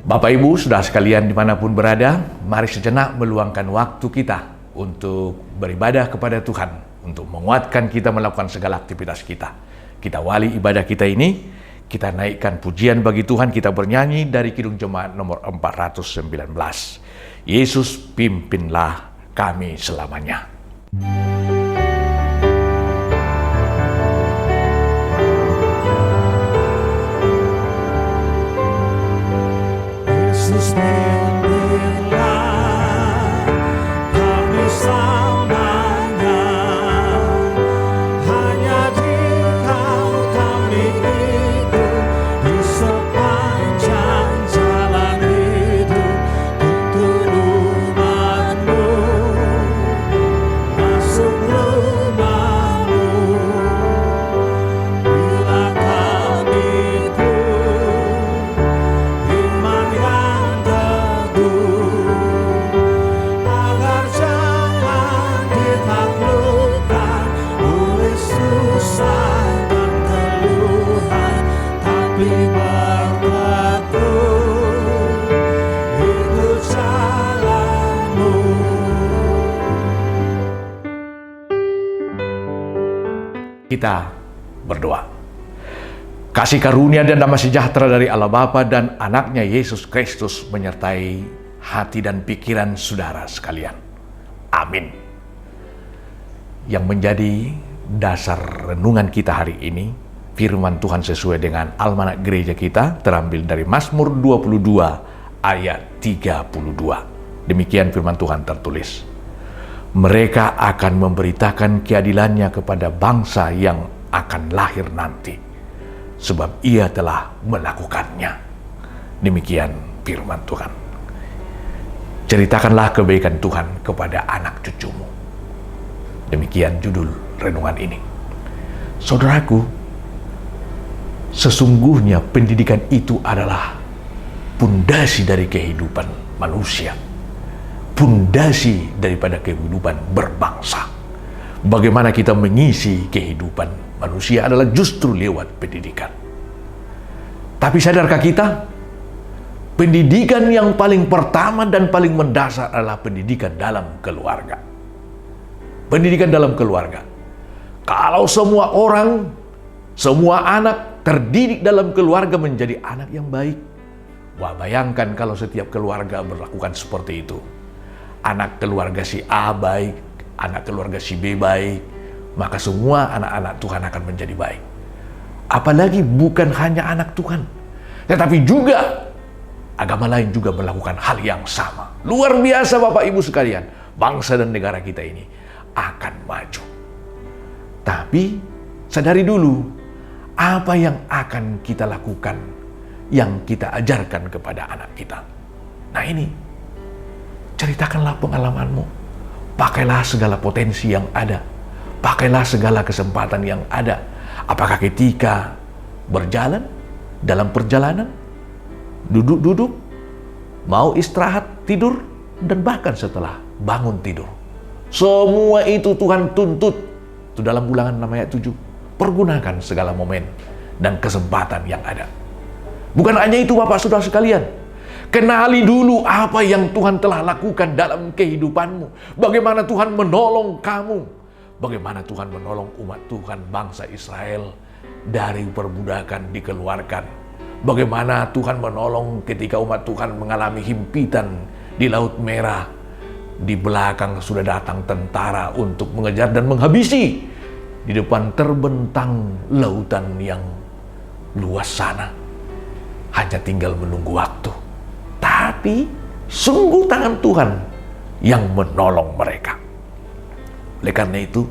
Bapak Ibu, saudara sekalian dimanapun berada, mari sejenak meluangkan waktu kita untuk beribadah kepada Tuhan, untuk menguatkan kita melakukan segala aktivitas kita. Kita wali ibadah kita ini, kita naikkan pujian bagi Tuhan, kita bernyanyi dari Kidung Jemaat nomor 419. Yesus pimpinlah kami selamanya. Yesus pimpinlah kami selamanya, hanya Di-Kau kami hidup di sepanjang jalan hidup untuk umat-Mu, masuk rumah-Mu. Bila kami iman yang teguh, agar jangan ditaklukkan oleh susah dan keluhan, tapi berteguh ikut jalan-Mu. Kita berdoa. Kasih karunia dan damai sejahtera dari Allah Bapa dan anaknya Yesus Kristus menyertai hati dan pikiran saudara sekalian. Amin. Yang menjadi dasar renungan kita hari ini, firman Tuhan sesuai dengan almanak gereja kita, terambil dari Mazmur 22 ayat 32. Demikian firman Tuhan tertulis. Mereka akan memberitakan keadilannya kepada bangsa yang akan lahir nanti, sebab ia telah melakukannya. Demikian firman Tuhan. Ceritakanlah kebaikan Tuhan kepada anak cucumu. Demikian judul renungan ini. Saudaraku, sesungguhnya pendidikan itu adalah pondasi dari kehidupan manusia, pondasi daripada kehidupan berbangsa. Bagaimana kita mengisi kehidupan manusia adalah justru lewat pendidikan. Tapi sadarkah kita, pendidikan yang paling pertama dan paling mendasar adalah pendidikan dalam keluarga. Pendidikan dalam keluarga. Kalau semua orang, semua anak terdidik dalam keluarga menjadi anak yang baik, wah, bayangkan kalau setiap keluarga berlakukan seperti itu. Anak keluarga si A baik, anak keluarga si B baik, maka semua anak-anak Tuhan akan menjadi baik. Apalagi bukan hanya anak Tuhan, tetapi juga agama lain juga melakukan hal yang sama. Luar biasa Bapak Ibu sekalian, bangsa dan negara kita ini akan maju. Tapi sadari dulu, apa yang akan kita lakukan, yang kita ajarkan kepada anak kita. Nah ini, ceritakanlah pengalamanmu. Pakailah segala potensi yang ada. Pakailah segala kesempatan yang ada. Apakah ketika berjalan, dalam perjalanan, duduk-duduk, mau istirahat, tidur, dan bahkan setelah bangun tidur. Semua itu Tuhan tuntut. Itu dalam Ulangan 6 ayat 7. Pergunakan segala momen dan kesempatan yang ada. Bukan hanya itu Bapak Saudara sekalian. Kenali dulu apa yang Tuhan telah lakukan dalam kehidupanmu. Bagaimana Tuhan menolong kamu. Bagaimana Tuhan menolong umat Tuhan bangsa Israel dari perbudakan dikeluarkan. Bagaimana Tuhan menolong ketika umat Tuhan mengalami himpitan di Laut Merah. Di belakang sudah datang tentara untuk mengejar dan menghabisi. Di depan terbentang lautan yang luas sana. Hanya tinggal menunggu waktu. Tapi sungguh tangan Tuhan yang menolong mereka. Oleh karena itu,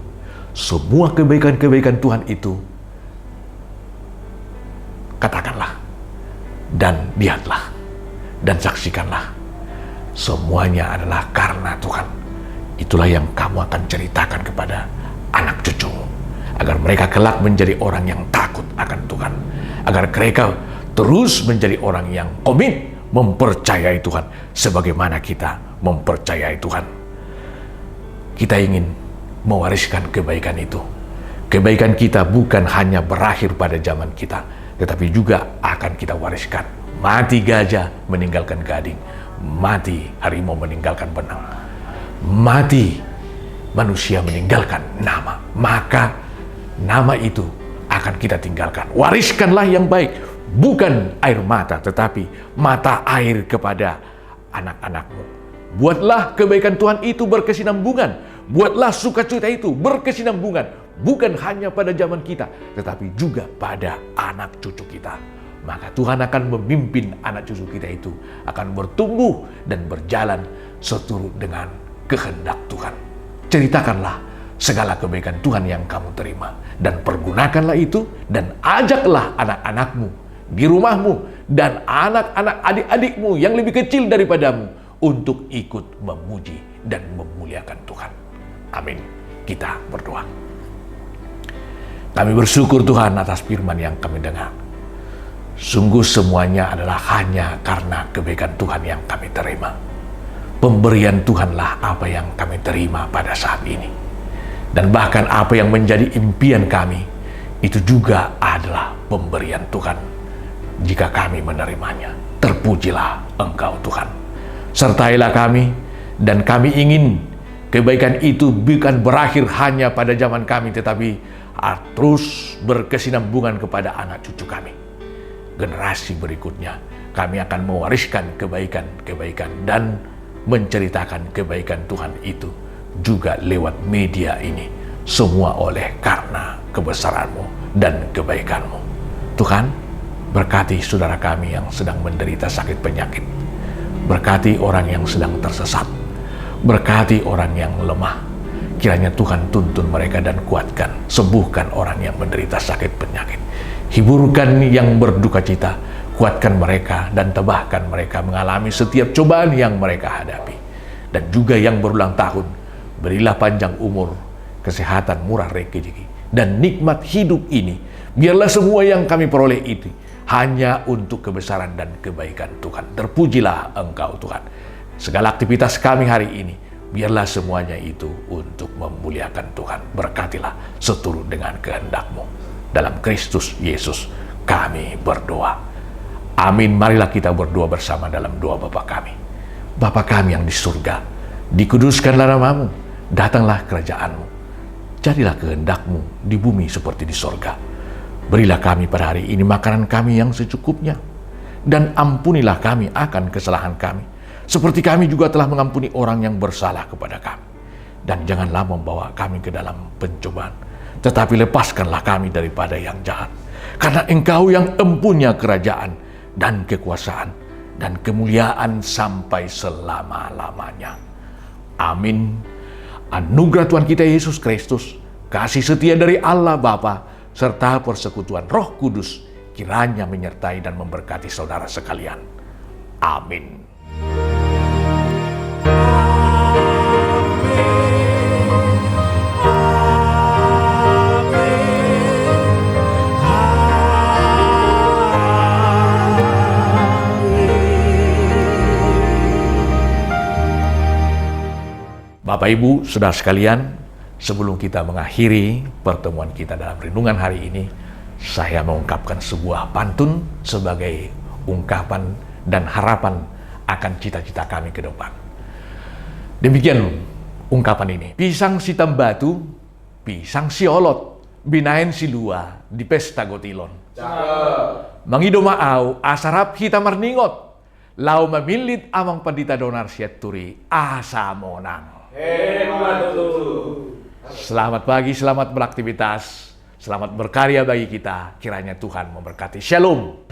semua kebaikan-kebaikan Tuhan itu katakanlah dan lihatlah dan saksikanlah. Semuanya adalah karena Tuhan. Itulah yang kamu akan ceritakan kepada anak cucumu, agar mereka kelak menjadi orang yang takut akan Tuhan, agar mereka terus menjadi orang yang komit mempercayai Tuhan sebagaimana kita mempercayai Tuhan. Kita ingin mewariskan kebaikan itu. Kebaikan kita bukan hanya berakhir pada zaman kita, tetapi juga akan kita wariskan Mati gajah meninggalkan gading, mati harimau meninggalkan benang, mati manusia meninggalkan nama, maka nama itu akan kita tinggalkan. Wariskanlah yang baik, bukan air mata, tetapi mata air kepada anak-anakmu. Buatlah kebaikan Tuhan itu berkesinambungan, buatlah sukacita itu berkesinambungan, bukan hanya pada zaman kita, tetapi juga pada anak cucu kita. Maka Tuhan akan memimpin anak cucu kita itu akan bertumbuh dan berjalan seturut dengan kehendak Tuhan. Ceritakanlah segala kebaikan Tuhan yang kamu terima dan pergunakanlah itu, dan ajaklah anak-anakmu di rumahmu dan anak-anak adik-adikmu yang lebih kecil daripadamu untuk ikut memuji dan memuliakan Tuhan. Amin. Kita berdoa. Kami bersyukur Tuhan atas firman yang kami dengar. Sungguh semuanya adalah hanya karena kebaikan Tuhan yang kami terima. Pemberian Tuhanlah apa yang kami terima pada saat ini. Dan bahkan apa yang menjadi impian kami, itu juga adalah pemberian Tuhan. Jika kami menerimanya, terpujilah Engkau Tuhan. Sertailah kami, dan kami ingin kebaikan itu bukan berakhir hanya pada zaman kami, tetapi terus berkesinambungan kepada anak cucu kami. Generasi berikutnya, kami akan mewariskan kebaikan-kebaikan dan menceritakan kebaikan Tuhan itu juga lewat media ini. Semua oleh karena kebesaran-Mu dan kebaikan-Mu. Tuhan, berkati saudara kami yang sedang menderita sakit penyakit. Berkati orang yang sedang tersesat. Berkati orang yang lemah. Kiranya Tuhan tuntun mereka dan kuatkan. Sembuhkan orang yang menderita sakit penyakit. Hiburkan yang berduka cita, kuatkan mereka dan tebahkan mereka mengalami setiap cobaan yang mereka hadapi. Dan juga yang berulang tahun, berilah panjang umur, kesehatan, murah rezeki, dan nikmat hidup ini. Biarlah semua yang kami peroleh itu hanya untuk kebesaran dan kebaikan Tuhan. Terpujilah Engkau Tuhan. Segala aktivitas kami hari ini, biarlah semuanya itu untuk memuliakan Tuhan. Berkatilah seturut dengan kehendak-Mu. Dalam Kristus Yesus kami berdoa. Amin. Marilah kita berdoa bersama dalam doa Bapa kami. Bapa kami yang di surga, dikuduskanlah nama-Mu, datanglah kerajaan-Mu. Jadilah kehendak-Mu di bumi seperti di surga. Berilah kami pada hari ini makanan kami yang secukupnya, dan ampunilah kami akan kesalahan kami, seperti kami juga telah mengampuni orang yang bersalah kepada kami. Dan janganlah membawa kami ke dalam pencobaan, tetapi lepaskanlah kami daripada yang jahat. Karena Engkau yang empunya kerajaan dan kekuasaan dan kemuliaan sampai selama-lamanya. Amin. Anugerah Tuhan kita Yesus Kristus, kasih setia dari Allah Bapa, serta persekutuan Roh Kudus kiranya menyertai dan memberkati saudara sekalian. Amin. Bapak Ibu, saudara sekalian, sebelum kita mengakhiri pertemuan kita dalam renungan hari ini, saya mengungkapkan sebuah pantun sebagai ungkapan dan harapan akan cita-cita kami ke depan. Demikian ungkapan ini. Pisang sitam batu, pisang siolot, binaen silua di pesta gotilon. Mangido maau, asarap hitam marningot, lau memilit amang pandita donar siaturi, asa monang. Selamat pagi, selamat beraktivitas, selamat berkarya bagi kita. Kiranya Tuhan memberkati. Shalom.